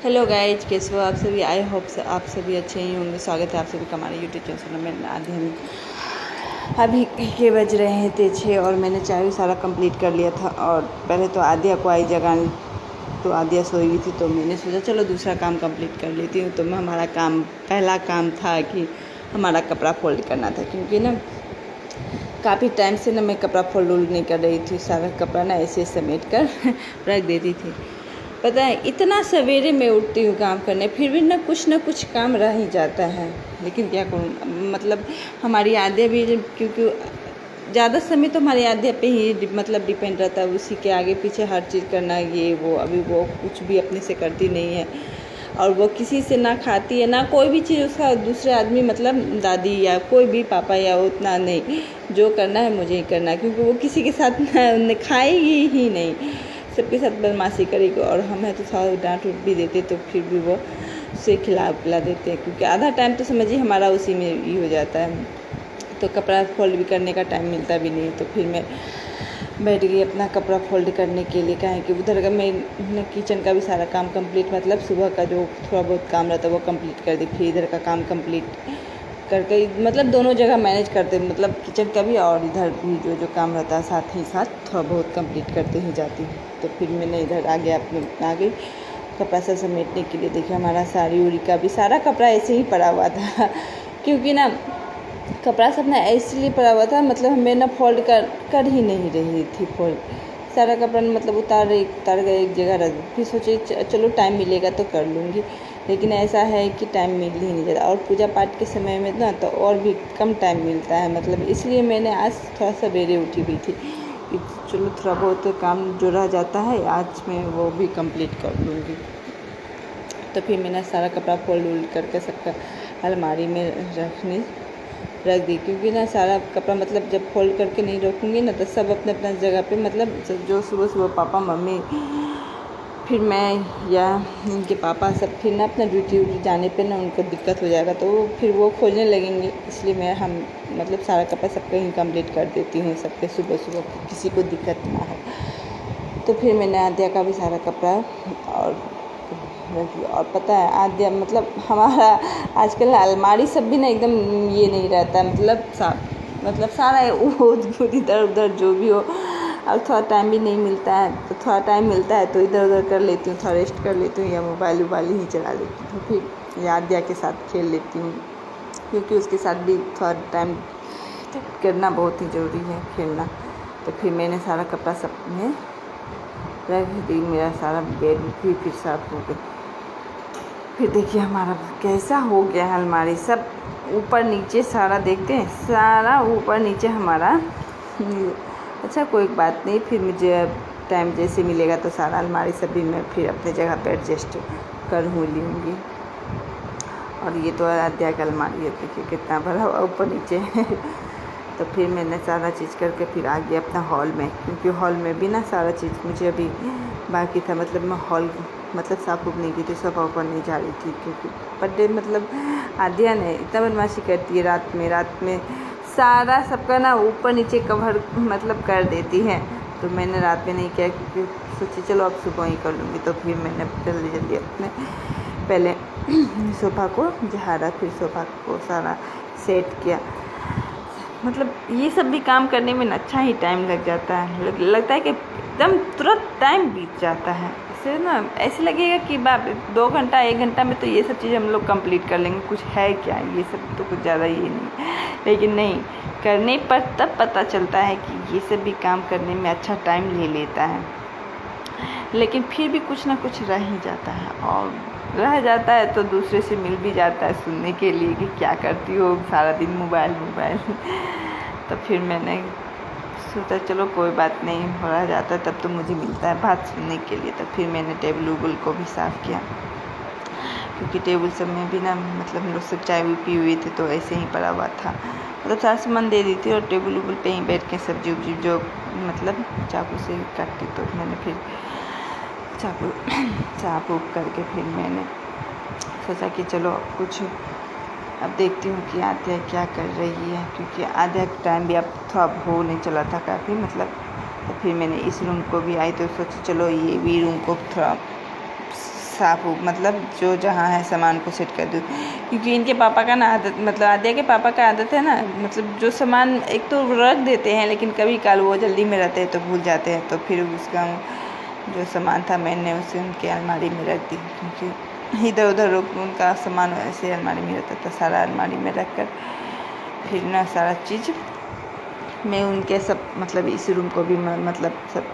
Hello guys, कैसे हो आप सभी। आई होप आप सभी अच्छे ही होंगे। स्वागत है आप सभी का हमारे यूट्यूब चैनल में। आधे हम अभी के बज रहे थे 6 और मैंने चाय भी सारा कंप्लीट कर लिया था। और पहले तो आद्या को आई जगानी, तो आद्या सोई हुई थी, तो मैंने सोचा चलो दूसरा काम कंप्लीट कर लेती हूँ। तो हमारा पहला काम था कि हमारा कपड़ा फोल्ड करना था, क्योंकि ना काफ़ी टाइम से ना मैं कपड़ा फोल्ड नहीं कर रही थी। सारा कपड़ा ना ऐसे समेट कर रख देती थी। पता है, इतना सवेरे मैं उठती हूँ काम करने, फिर भी ना कुछ काम रह ही जाता है। लेकिन क्या करूँ, मतलब हमारी आद्या भी, क्योंकि ज़्यादा समय तो हमारी आद्या पे ही मतलब डिपेंड रहता है। उसी के आगे पीछे हर चीज़ करना, ये वो। अभी वो कुछ भी अपने से करती नहीं है, और वो किसी से ना खाती है ना कोई भी चीज़। उसका दूसरे आदमी मतलब दादी या कोई भी पापा या उतना नहीं, जो करना है मुझे ही करना है, क्योंकि वो किसी के साथ खाएगी ही नहीं, सबके साथ बदमाशी करेगी। और हमें तो थोड़ा डांट उट भी देते तो फिर भी वो उसे खिला पिला देते हैं, क्योंकि आधा टाइम तो समझिए हमारा उसी में ही हो जाता है। तो कपड़ा फोल्ड भी करने का टाइम मिलता भी नहीं। तो फिर मैं बैठ गई अपना कपड़ा फोल्ड करने के लिए। क्या है कि उधर का मैं किचन का भी सारा काम कंप्लीट, मतलब सुबह का जो थोड़ा बहुत काम रहता है वो कंप्लीट कर दी। फिर इधर का काम कंप्लीट करके, मतलब दोनों जगह मैनेज करते, मतलब किचन का भी और इधर भी जो काम रहता है साथ ही साथ थोड़ा बहुत कंप्लीट करते ही जाती हूँ। तो फिर मैंने इधर आ गई कपड़ा सब समेटने के लिए। देखिए हमारा साड़ी उड़ी का भी सारा कपड़ा ऐसे ही पड़ा हुआ था क्योंकि ना कपड़ा सब ना इसलिए पड़ा हुआ था, मतलब मैं ना फोल्ड कर ही नहीं रही थी। फोल्ड सारा कपड़ा मतलब उतार कर एक जगह रख दी। फिर सोचे चलो टाइम मिलेगा तो कर लूँगी, लेकिन ऐसा है कि टाइम मिल ही नहीं जाता। और पूजा पाठ के समय में ना तो और भी कम टाइम मिलता है, मतलब इसलिए मैंने आज थोड़ा सवेरे उठी हुई थी कि चलो थोड़ा बहुत काम जो रह जाता है आज मैं वो भी कंप्लीट कर लूँगी। तो फिर मैंने सारा कपड़ा फोल्ड करके सबका अलमारी में रख दी, क्योंकि ना सारा कपड़ा मतलब जब फोल्ड करके नहीं रखूँगी ना तो सब अपने अपने जगह पे, मतलब जो सुबह सुबह पापा मम्मी फिर मैं या इनके पापा सब फिर ना अपना ड्यूटी जाने पे ना उनको दिक्कत हो जाएगा, तो फिर वो खोजने लगेंगे। इसलिए हम मतलब सारा कपड़ा सबका ही कंप्लीट कर देती हूँ सबके सुबह सुबह, किसी को दिक्कत ना हो। तो फिर मैंने आद्या का भी सारा कपड़ा और पता है आद्या मतलब हमारा आजकल अलमारी सब भी ना एकदम ये नहीं रहता, मतलब सारा इधर उधर जो भी हो। अब थोड़ा टाइम भी नहीं मिलता है, तो थोड़ा टाइम मिलता है तो इधर उधर कर लेती हूँ, थोड़ा रेस्ट कर लेती हूँ या मोबाइल ही चला लेती हूँ। फिर आद्या के साथ खेल लेती हूँ, क्योंकि उसके साथ भी थोड़ा टाइम करना बहुत ही ज़रूरी है, खेलना। तो फिर मैंने सारा कपड़ा सब में रख दी। मेरा सारा बेड भी फिर साफ हो गया। फिर देखिए हमारा कैसा हो गया है अलमारी, सब ऊपर नीचे सारा देखते हैं, सारा ऊपर नीचे हमारा। अच्छा कोई बात नहीं, फिर मुझे टाइम जैसे मिलेगा तो सारा अलमारी सब भी मैं फिर अपने जगह पे एडजस्ट कर लूँगी। और ये तो आद्या का अलमारी है, देखिए कितना बड़ा ऊपर नीचे है। तो फिर मैंने सारा चीज़ करके फिर आ गया अपना हॉल में, क्योंकि हॉल में भी ना सारा चीज़ मुझे अभी बाकी था। मतलब मैं हॉल मतलब साफ उफ नहीं की थी, सोफा ऊपर नहीं जा रही थी, क्योंकि बर्थडे मतलब आद्या ने इतना बदमाशी करती है। रात में सारा सबका ना ऊपर नीचे कवर मतलब कर देती है। तो मैंने रात में नहीं किया, क्योंकि सोची चलो अब सुबह ही कर लूँगी। तो फिर मैंने जल्दी अपने पहले सोफ़ा को झाड़ा, फिर सोफ़ा को सारा सेट किया। मतलब ये सब भी काम करने में अच्छा ही टाइम लग जाता है। लगता है कि एकदम तुरंत टाइम बीत जाता है। इससे ना ऐसे लगेगा कि 2 घंटा 1 घंटा में तो ये सब चीज़ हम लोग कंप्लीट कर लेंगे, कुछ है क्या, ये सब तो कुछ ज़्यादा ये नहीं। लेकिन नहीं, करने पर तब पता चलता है कि ये सब भी काम करने में अच्छा टाइम ले लेता है। लेकिन फिर भी कुछ ना कुछ रह ही जाता है, और रह जाता है तो दूसरे से मिल भी जाता है सुनने के लिए कि क्या करती हो सारा दिन मोबाइल। तो फिर मैंने सोचा चलो कोई बात नहीं, हो रह जाता है तब तो मुझे मिलता है बात सुनने के लिए। तो फिर मैंने टेबल उबल को भी साफ़ किया, क्योंकि टेबल सब में भी ना मतलब हम लोग सब चाय भी पी हुए थे, तो ऐसे ही पड़ा हुआ था। मतलब सारा सामान दे दी थी, और टेबल उबल पे ही बैठ के सब्जी उब्जी जो मतलब चाकू से काटती, तो मैंने फिर चाकू साफ उफ करके फिर मैंने सोचा कि चलो कुछ अब देखती हूँ कि आद्या क्या कर रही है, क्योंकि आद्या का टाइम भी अब थोड़ा होने चला था काफ़ी मतलब। तो फिर मैंने इस रूम को भी आई तो सोची चलो ये भी रूम को थोड़ा साफ हो, मतलब जो जहाँ है सामान को सेट कर दूँ। क्योंकि इनके पापा का ना आदत, मतलब आद्या के पापा का आदत है ना, मतलब जो सामान एक तो रख देते हैं, लेकिन कभी काल वो जल्दी में रहते हैं तो भूल जाते हैं, तो फिर उसका जो सामान था मैंने उसे उनके अलमारी में रख दी। क्योंकि इधर उधर उनका सामान ऐसे अलमारी में रहता था, सारा अलमारी में रख कर फिर ना सारा चीज़ मैं उनके सब, मतलब इस रूम को भी मतलब सब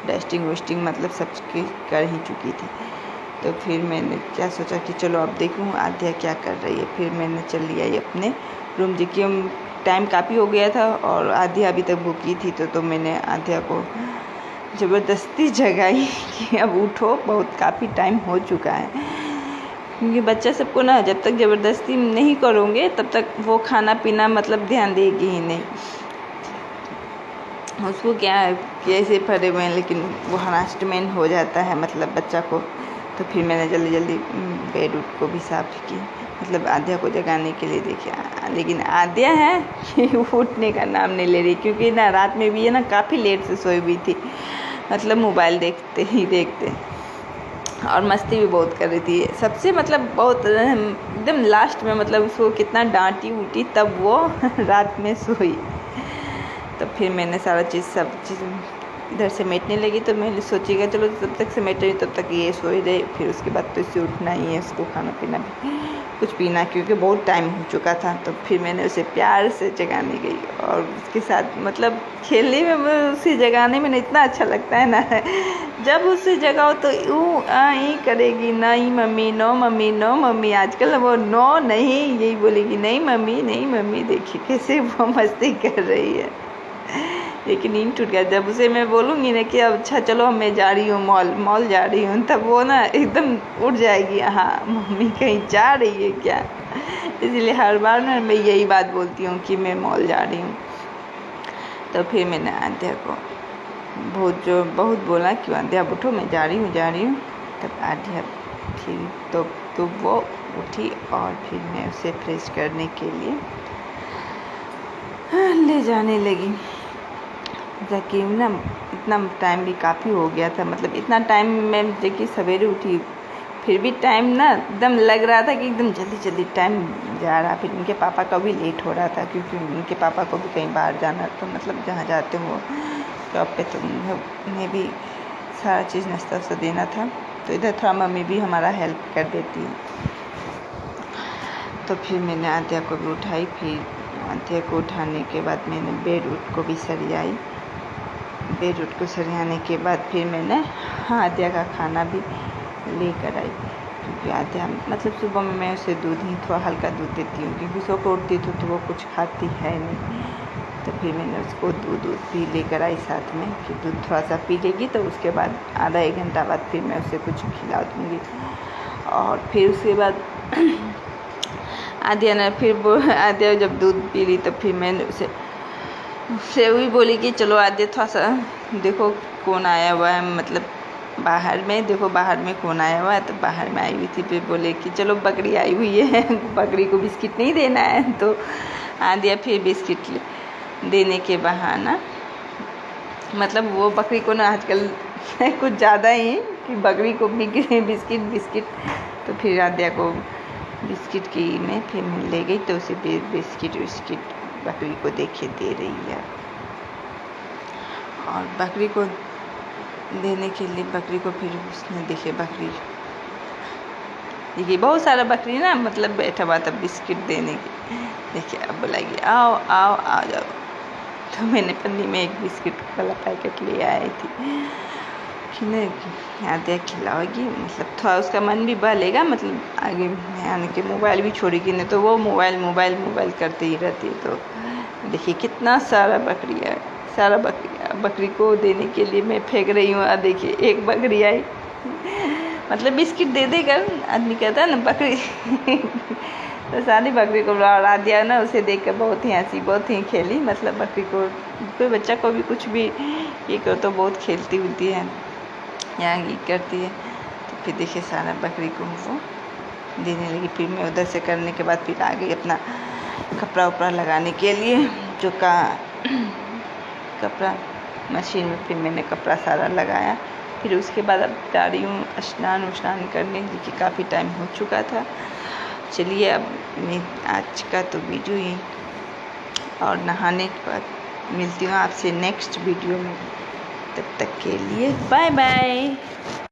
डस्टिंग वेस्टिंग मतलब सब कर ही चुकी थी। तो फिर मैंने क्या सोचा कि चलो अब देखूँ आद्या क्या कर रही है। फिर मैंने चली आई अपने रूम, देखिए टाइम काफ़ी हो गया था और आद्या अभी तक भूखी थी। तो मैंने आद्या को ज़बरदस्ती जगाई कि अब उठो, बहुत काफ़ी टाइम हो चुका है। क्योंकि बच्चा सबको ना जब तक ज़बरदस्ती नहीं करोगे तब तक वो खाना पीना मतलब ध्यान देगी ही नहीं। उसको क्या है कि ऐसे पड़े हुए हैं, लेकिन वो हरासमेंट हो जाता है मतलब बच्चा को। तो फिर मैंने जल्दी जल्दी बेड उड को भी साफ़ की, मतलब आद्या को जगाने के लिए देखिए। लेकिन आद्या है कि उठने का नाम नहीं ले रही, क्योंकि ना रात में भी है ना काफ़ी लेट से सोई हुई थी, मतलब मोबाइल देखते ही देखते, और मस्ती भी बहुत कर रही थी सबसे, मतलब बहुत एकदम लास्ट में मतलब उसको कितना डांटी उठी तब वो रात में सोई। तो फिर मैंने सारा चीज़ सब चीज़ इधर समेटने लगी। तो मैंने सोचेगा चलो जब तक समेट रही तब तक ये सोए रहे, फिर उसके बाद तो इससे उठना ही है, उसको खाना पीना भी कुछ पीना, क्योंकि बहुत टाइम हो चुका था। तो फिर मैंने उसे प्यार से जगाने गई और उसके साथ मतलब खेलने में, उसे जगाने में इतना अच्छा लगता है ना, जब उससे जगाओ तो यूँ आई करेगी, नहीं mummy, no mummy, no mummy. आजकल वो नो नहीं यही बोलेगी, नहीं मम्मी, नहीं मम्मी। देखिए कैसे वो मस्ती कर रही है। लेकिन नींद टूट गया जब उसे मैं बोलूँगी ना कि अब अच्छा चलो मैं जा रही हूँ मॉल जा रही हूँ, तब वो ना एकदम उठ जाएगी, हाँ मम्मी कहीं जा रही है क्या। इसलिए हर बार ना मैं यही बात बोलती हूँ कि मैं मॉल जा रही हूँ। तो फिर मैंने आद्या को बहुत बोला कि आद्या उठो, मैं जा रही हूँ। तब आद्या फिर तो वो उठी और फिर मैं उसे फ्रेश करने के लिए ले जाने लगी। ताकि ना इतना टाइम भी काफ़ी हो गया था, मतलब इतना टाइम मैं देखिए सवेरे उठी, फिर भी टाइम ना एकदम लग रहा था कि एकदम जल्दी जल्दी टाइम जा रहा। फिर उनके पापा का भी लेट हो रहा था, क्योंकि उनके पापा को भी कहीं बाहर जाना, तो मतलब जहाँ जाते हो जॉब पे, तो उन्हें भी सारा चीज़ नाश्ता वास्ता देना था। तो इधर थोड़ा मम्मी भी हमारा हेल्प कर देती है। तो फिर मैंने आद्या को भी उठाई। फिर आद्या को उठाने के बाद मैंने बेड उड को भी सरियाई। बेड उड को सरियाने के बाद फिर मैंने आद्या का खाना भी लेकर आई। क्योंकि आद्या मतलब सुबह में मैं उसे दूध ही थोड़ा हल्का दूध देती हूँ, क्योंकि सो को उठती तो वो कुछ खाती है नहीं। तो फिर मैंने उसको दूध भी लेकर आई साथ में, कि दूध थोड़ा सा पी लेगी तो उसके बाद आधा एक घंटा बाद फिर मैं उसे कुछ खिला दूँगी। और फिर उसके बाद आद्या जब दूध पी ली तो फिर मैंने उसे वही बोली कि चलो आद्या थोड़ा सा देखो कौन आया हुआ है, मतलब बाहर में देखो, बाहर में कौन आया हुआ है। तो बाहर में आई हुई थी, फिर बोले कि चलो बकरी आई हुई है, बकरी को बिस्किट नहीं देना है। तो आद्या फिर बिस्किट देने के बहाना, मतलब वो बकरी को ना आजकल कुछ ज़्यादा ही कि बकरी को भी बिस्किट। तो फिर आद्या को बिस्किट की में फिर मैं ले गई, तो उसे बिस्किट बकरी को दे रही है। और बकरी को देने के लिए बकरी को फिर उसने देखिए बहुत सारा बकरी ना मतलब बैठा हुआ था बिस्किट देने की। देखिए अब बुलाएगी, आओ आओ आ जाओ। तो मैंने पन्नी में एक बिस्किट वाला पैकेट ले आई थी कि नहीं आद्या खिलाओगी, मतलब थोड़ा उसका मन भी बहलेगा, मतलब आगे आने के मोबाइल भी छोड़ेगी नहीं, तो वो मोबाइल करते ही रहती है। तो देखिए कितना सारा बकरी है, बकरी को देने के लिए मैं फेंक रही हूँ। देखिए एक बकरी आई, मतलब बिस्किट दे देकर आदमी कहता है ना बकरी तो सारी बकरी को उड़ा दिया ना। उसे देखकर बहुत ही हंसी, बहुत ही खेली, मतलब बकरी को कोई बच्चा को भी कुछ भी ये करो तो बहुत खेलती होती है या ये करती है। तो फिर देखिए सारा बकरी को वो देने लगी। फिर मैं उधर से करने के बाद फिर आ गई अपना कपड़ा उपड़ा लगाने के लिए, जो कपड़ा मशीन में। फिर मैंने कपड़ा सारा लगाया फिर उसके बाद अब जा रही हूँ स्नान उस्नान करने, क्योंकि काफ़ी टाइम हो चुका था। चलिए अब मैं आज का तो वीडियो ही, और नहाने के बाद मिलती हूँ आपसे नेक्स्ट वीडियो में। तब तक के लिए बाय बाय।